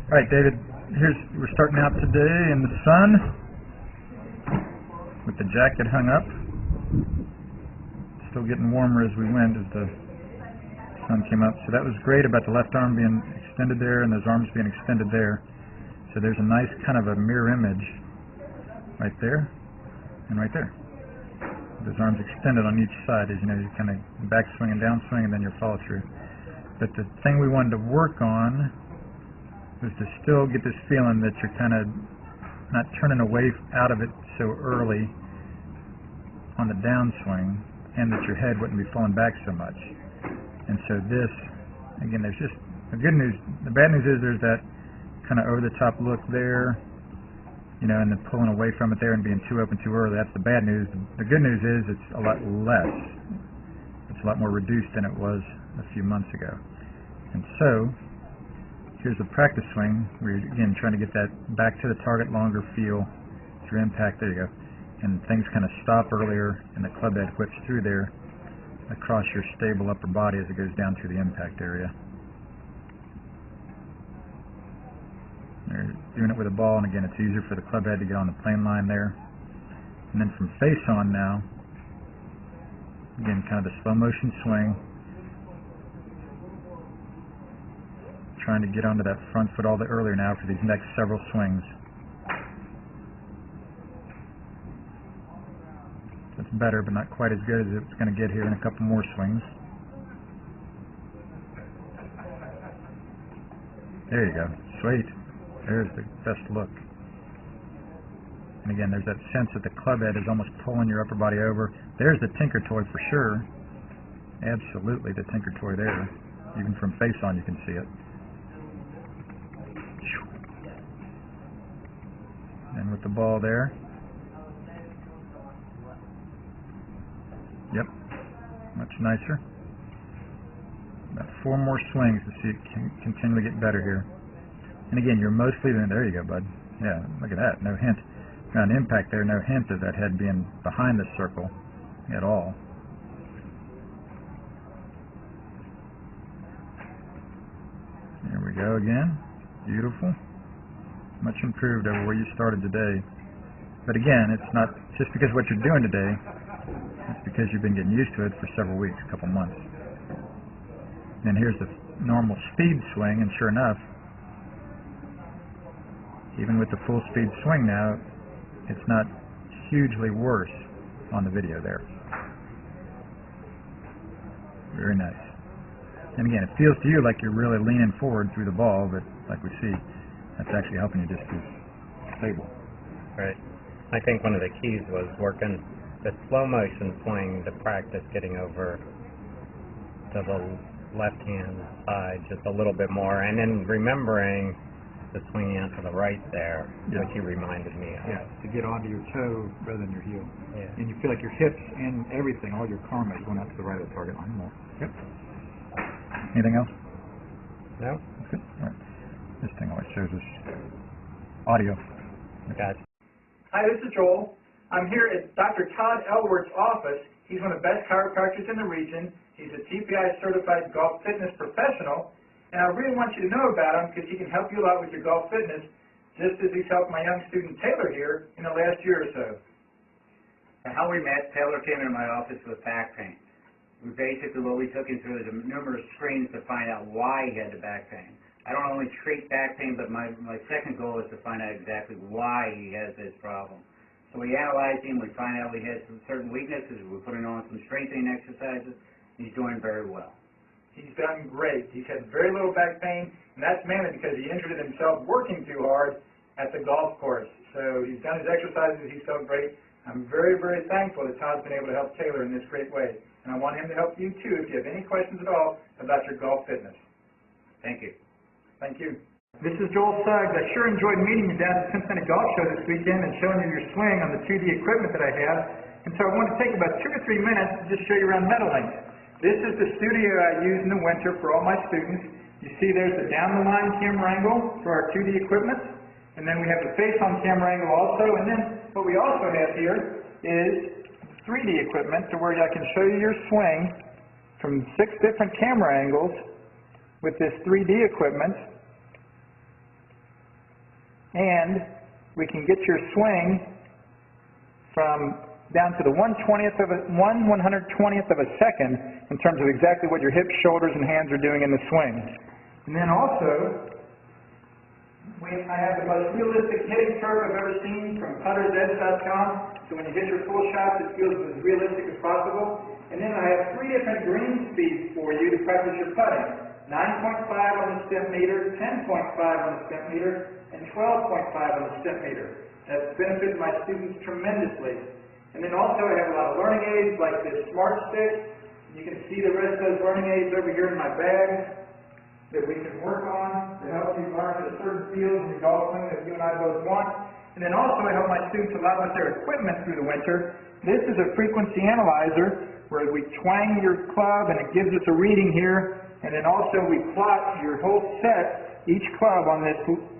All right, David, we're starting out today in the sun with the jacket hung up. Still getting warmer as we went as the sun came up. So that was great about the left arm being extended there and those arms being extended there. So there's a nice kind of a mirror image right there and right there. Those arms extended on each side as you know, you kind of backswing and downswing and then your follow through. But the thing we wanted to work on was to still get this feeling that you're kind of not turning away out of it so early on the downswing, and that your head wouldn't be falling back so much. And so this, again, there's just the good news. The bad news is there's that kind of over-the-top look there, you know, and then pulling away from it there and being too open too early. That's the bad news. The good news is it's a lot less. It's a lot more reduced than it was a few months ago. And so here's the practice swing where you're, again, trying to get that back to the target longer feel through impact. There you go. And things kind of stop earlier and the club head whips through there across your stable upper body as it goes down through the impact area. You're doing it with a ball, and again, it's easier for the club head to get on the plane line there. And then from face on now, again, kind of the slow motion swing. Trying to get onto that front foot all the earlier now for these next several swings. It's better, but not quite as good as it's going to get here in a couple more swings. There you go. Sweet. There's the best look. And again, there's that sense that the club head is almost pulling your upper body over. There's the tinker toy for sure. Absolutely the tinker toy there. Even from face on you can see it. And with the ball there. Yep. Much nicer. About 4 more swings to see it continually get better here. And again, you're mostly, there you go, bud. Yeah, look at that. No hint. On impact there, no hint of that head being behind the circle at all. There we go again. Beautiful. Much improved over where you started today. But again, it's not just because of what you're doing today. It's because you've been getting used to it for several weeks, a couple months. And here's the normal speed swing, and sure enough, even with the full speed swing now, it's not hugely worse on the video there. Very nice. And again, it feels to you like you're really leaning forward through the ball, but like we see, that's actually helping you just be stable. Right. I think one of the keys was working the slow motion swing to practice getting over to the left hand side just a little bit more, and then remembering the swinging out to the right there, which you reminded me of. Yeah, to get onto your toe rather than your heel. Yeah. And you feel like your hips and everything, all your karma is going out to the right of the target line more. Yep. Anything else? No? That's good. All right. This thing always shows us audio. Gotcha. Hi, this is Joel. I'm here at Dr. Todd Elworth's office. He's one of the best chiropractors in the region. He's a TPI certified golf fitness professional, and I really want you to know about him because he can help you a lot with your golf fitness, just as he's helped my young student Taylor here in the last year or so. How we met, Taylor came into my office with back pain. What we took him through is numerous screens to find out why he had the back pain. I don't only treat back pain, but my second goal is to find out exactly why he has this problem. So we analyzed him, we find out he had some certain weaknesses, we put him on some strengthening exercises, and he's doing very well. He's done great. He's had very little back pain, and that's mainly because he injured himself working too hard at the golf course. So he's done his exercises, he's felt great. I'm very, very thankful that Todd's been able to help Taylor in this great way. And I want him to help you too if you have any questions at all about your golf fitness. Thank you. Thank you. This is Joel Suggs. I sure enjoyed meeting you down at the Cincinnati Golf Show this weekend and showing you your swing on the 2D equipment that I have. And so I want to take about 2 or 3 minutes to just show you around Meadowlink. This is the studio I use in the winter for all my students. You see there's the down-the-line camera angle for our 2D equipment. And then we have the face-on camera angle also. And then what we also have here is 3D equipment to where I can show you your swing from 6 different camera angles with this 3D equipment. and we can get your swing from down to the 1/120th of a second in terms of exactly what your hips, shoulders, and hands are doing in the swing. And then also, I have the most realistic hitting curve I've ever seen from puttersedge.com. So when you hit your full shots, it feels as realistic as possible. And then I have 3 different green speeds for you to practice your putting. 9.5 on the step meter, 10.5 on the step meter, and 12.5 on the step meter. That's benefited my students tremendously. And then also I have a lot of learning aids like this Smart Stick. You can see the rest of those learning aids over here in my bag that we can work on to help you learn at a certain field in your golf swing that you and I both want. And then also I help my students a lot with their equipment through the winter. This is a frequency analyzer where we twang your club and it gives us a reading here. And then also we plot your whole set, each club on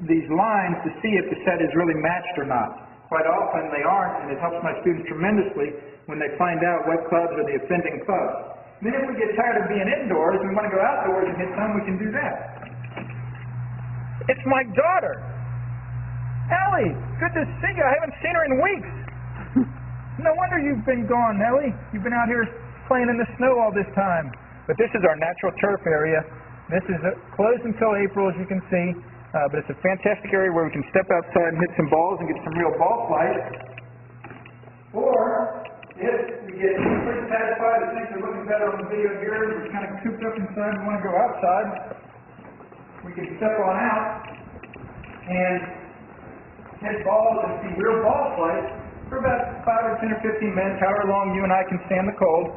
these lines to see if the set is really matched or not. Quite often they aren't, and it helps my students tremendously when they find out what clubs are the offending clubs. Then if we get tired of being indoors and we want to go outdoors and hit some, we can do that. It's my daughter. Ellie, good to see you. I haven't seen her in weeks. No wonder you've been gone, Ellie. You've been out here playing in the snow all this time. But this is our natural turf area. This is closed until April, as you can see. But it's a fantastic area where we can step outside and hit some balls and get some real ball flight. Or, if we get pretty satisfied and things are looking better on the video here, we're kind of cooped up inside and want to go outside, we can step on out and hit balls and see real ball flight for about 5 or 10 or 15 minutes, however long you and I can stand the cold,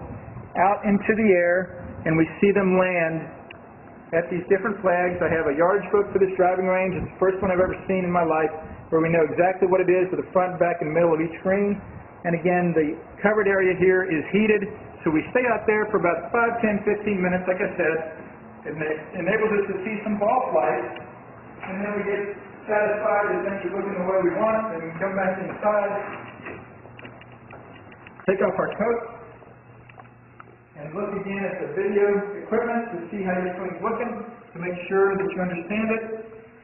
out into the air, and we see them land at these different flags. I have a yardage book for this driving range. It's the first one I've ever seen in my life where we know exactly what it is with the front, back, and middle of each green. And again, the covered area here is heated, so we stay out there for about 5, 10, 15 minutes, like I said. It enables us to see some ball flight, and then we get satisfied that things are looking the way we want, and we come back inside, take off our coat, and look again at the video equipment to see how your swing's looking, to make sure that you understand it.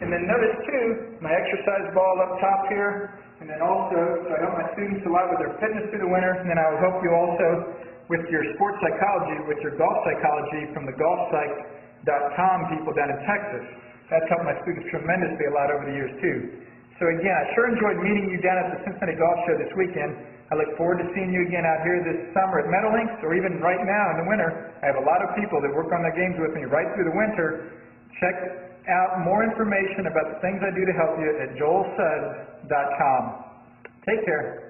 And then notice too, my exercise ball up top here, and then also, so I help my students a lot with their fitness through the winter, and then I will help you also with your sports psychology, with your golf psychology from the golfpsych.com people down in Texas. That's helped my students tremendously a lot over the years too. So again, I sure enjoyed meeting you down at the Cincinnati Golf Show this weekend. I look forward to seeing you again out here this summer at Meadowlinks, or even right now in the winter. I have a lot of people that work on their games with me right through the winter. Check out more information about the things I do to help you at joelsuggs.com. Take care.